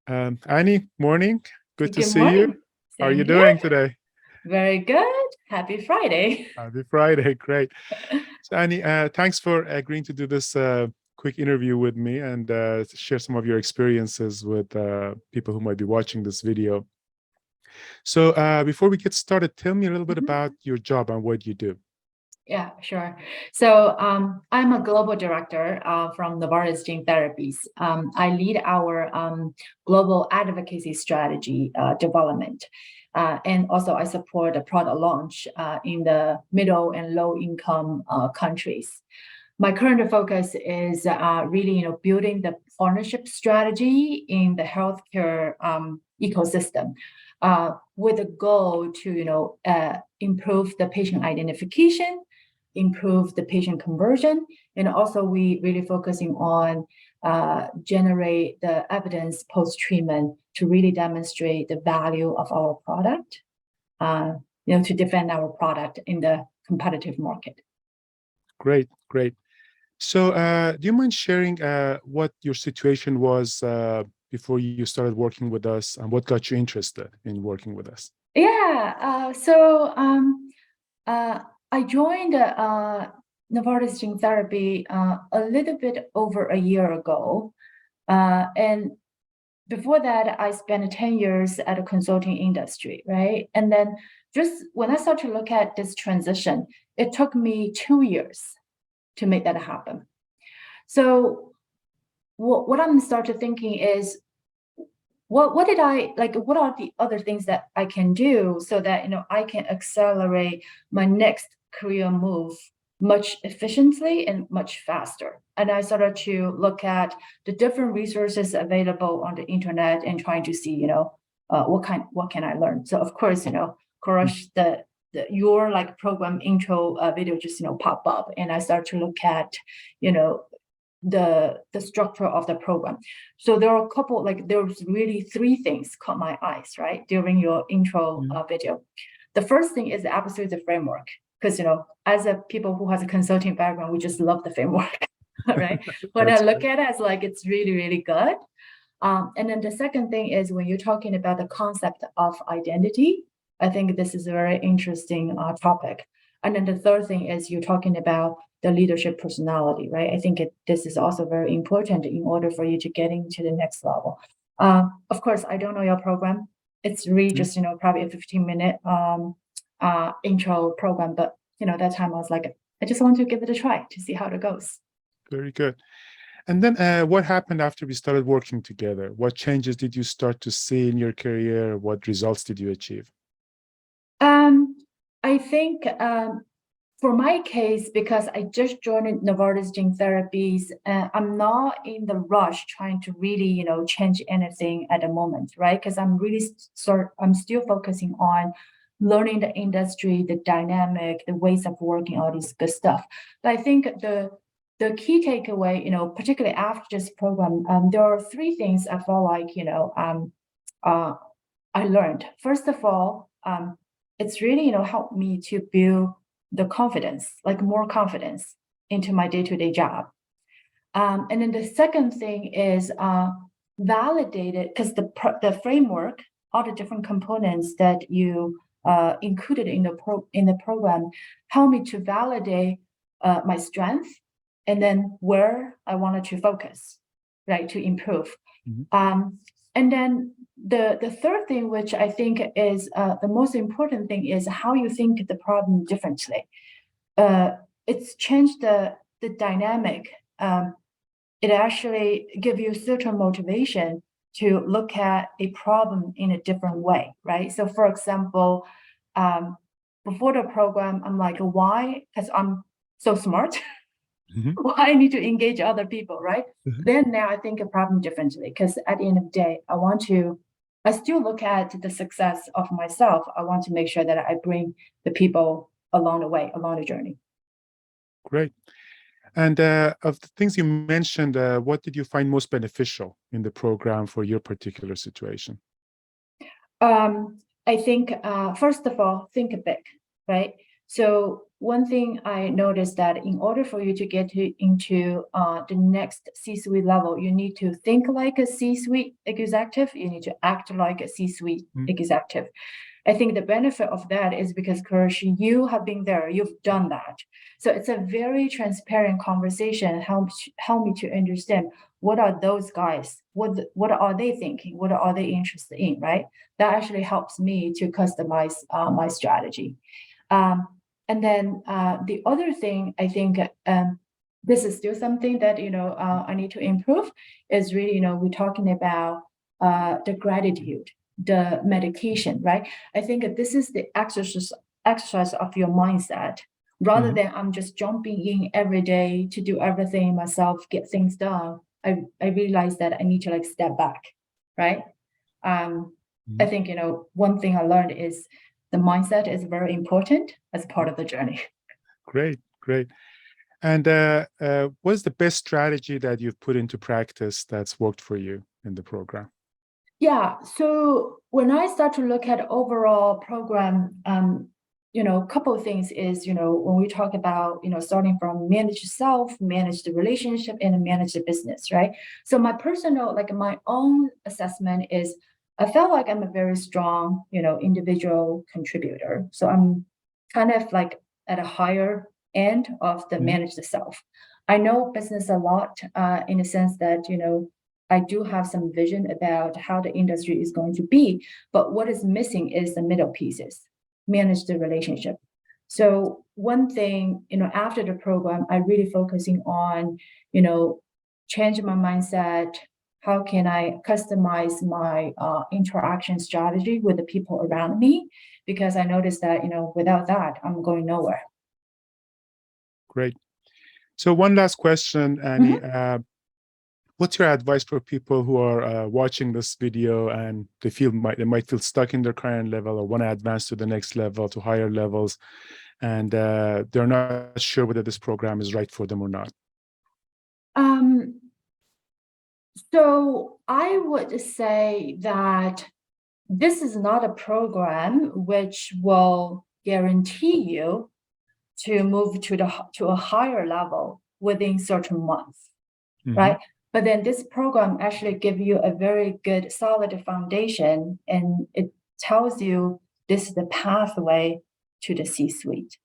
Annie, morning. Good to Good see you. morning. How are Same you here. doing today? Very good. Happy Friday. Happy Friday. Great. So, Annie, thanks for agreeing to do this quick interview with me and share some of your experiences with people who might be watching this video. So, before we get started, tell me a little bit Mhm. about your job and what you do. Yeah, sure. So I'm a global director from Novartis Gene Therapies. I lead our global advocacy strategy development. And also I support the product launch in the middle and low income countries. My current focus is really, building the partnership strategy in the healthcare ecosystem with a goal to, improve the patient identification, improve the patient conversion, and also we really focusing on generate the evidence post-treatment to really demonstrate the value of our product, uh, to defend our product in the competitive market. Great, great. So, do you mind sharing what your situation was before you started working with us and what got you interested in working with us? Yeah, uh, I joined Novartis Gene Therapy a little bit over a year ago. And before that, I spent 10 years at a consulting industry, right? And then just when I started to look at this transition, it took me 2 years to make that happen. So what I'm started thinking is what did I like, what are the other things that I can do so that I can accelerate my next career move much efficiently and much faster. And I started to look at the different resources available on the internet and trying to see, what can I learn. So of course, Korosh, your like program intro video just pop up, and I start to look at, you know the structure of the program. So there are a couple, like there's really three things caught my eyes, right, during your intro Mhm. video. The first thing is absolutely the framework, because as a people who has a consulting background, we just love the framework. Right? When I That's look great. at it, it's like it's really, really good. And then the second thing is when you're talking about the concept of identity, I think this is a very interesting topic. And then the third thing is you're talking about the leadership personality, right? I think this is also very important in order for you to get into the next level. Of course, I don't know your program. It's really Mhm. just, probably a 15-minute intro program. But, that time I was like, I just want to give it a try to see how it goes. Very good. And then what happened after we started working together? What changes did you start to see in your career? What results did you achieve? Um, I think for my case, because I just joined Novartis Gene Therapies, I'm not in the rush trying to really, change anything at the moment, right? Because I'm really I'm still focusing on learning the industry, the dynamic, the ways of working, all this good stuff. But I think the key takeaway, particularly after this program, there are three things I felt like, uh, I learned. First of all, it's really, helped me to build the confidence, like more confidence into my day-to-day job. And then the second thing is validated, because the framework, all the different components that you included in the program, help me to validate my strength and then where I wanted to focus, right, to improve. Mhm. Um, and then the third thing, which I think is the most important thing, is how you think the problem differently. Uh, it's changed the dynamic. It actually give you certain motivation to look at a problem in a different way, right? So, for example, um, before the program, I'm like, why? Because I'm so smart. Mhm. Why I need to engage other people, right? Mhm. Then now I think a problem differently, because at the end of the day, I still look at the success of myself. I want to make sure that I bring the people along the way, along the journey. Great. And of the things you mentioned, what did you find most beneficial in the program for your particular situation? I think, first of all, think big, right? So one thing I noticed that in order for you to get into the next C-suite level, you need to think like a C-suite executive. You need to act like a C-suite executive. I think the benefit of that is because, Kirsch, you have been there, you've done that. So it's a very transparent conversation. Help me to understand what are those guys, what are they thinking, what are they interested in, right? That actually helps me to customize my strategy. And then the other thing I think this is still something that I need to improve is really we're talking about the gratitude, the meditation, right? I think this is the exercise of your mindset rather than I'm just jumping in every day to do everything myself, get things done. I realize that I need to like step back, right? I think one thing I learned is the mindset is very important as part of the journey. Great, great. And what's the best strategy that you've put into practice that's worked for you in the program? Yeah. So when I start to look at overall program, a couple of things is, when we talk about, starting from manage yourself, manage the relationship, and manage the business, right? So my personal, like my own assessment is, I felt like I'm a very strong, individual contributor. So I'm kind of like at a higher end of the manage the self. I know business a lot in the sense that, I do have some vision about how the industry is going to be, but what is missing is the middle pieces, manage the relationship. So one thing, after the program, I really focusing on, changing my mindset. How can I customize my interaction strategy with the people around me? Because I noticed that, without that, I'm going nowhere. Great. So one last question, Annie. What's your advice for people who are watching this video and they might feel stuck in their current level or want to advance to the next level, to higher levels, and they're not sure whether this program is right for them or not? So I would say that this is not a program which will guarantee you to move to a higher level within certain months, right? But then this program actually give you a very good solid foundation, and it tells you this is the pathway to the C-suite.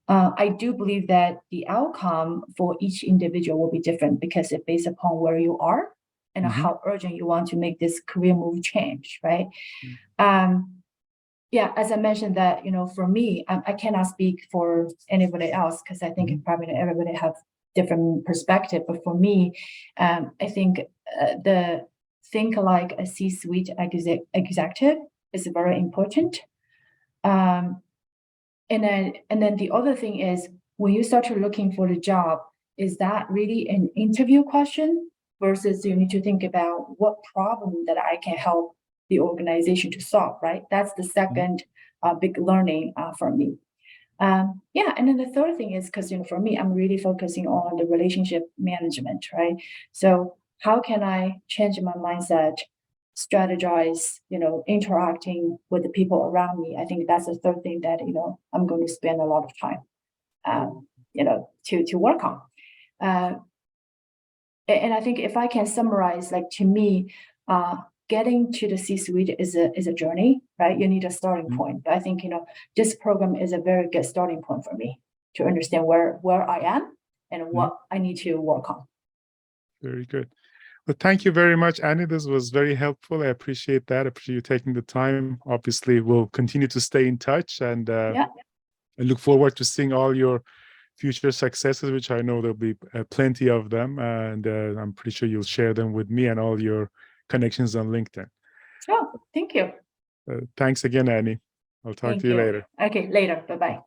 I do believe that the outcome for each individual will be different because it's based upon where you are and how urgent you want to make this career move change, right? Yeah, as I mentioned that, for me, I cannot speak for anybody else because I think probably everybody have different perspective. But for me, I think the think like a C-suite executive is very important. And then the other thing is when you start looking for the job, is that really an interview question versus you need to think about what problem that I can help the organization to solve, right? That's the second big learning for me. Yeah, and then the third thing is because for me, I'm really focusing on the relationship management, right? So how can I change my mindset, strategize, interacting with the people around me? I think that's the third thing that I'm going to spend a lot of time, to work on. And I think if I can summarize, like to me, getting to the C-suite is a journey, right? You need a starting point. I think this program is a very good starting point for me to understand where I am and what I need to work on. Very good. Well, thank you very much, Annie. This was very helpful. I appreciate that. I appreciate you taking the time. Obviously, we'll continue to stay in touch, and I look forward to seeing all your future successes, which I know there'll be plenty of them. And I'm pretty sure you'll share them with me and all your connections on LinkedIn. Sure. Thank you. Thanks again, Annie. I'll talk to you later. Okay, later. Bye-bye.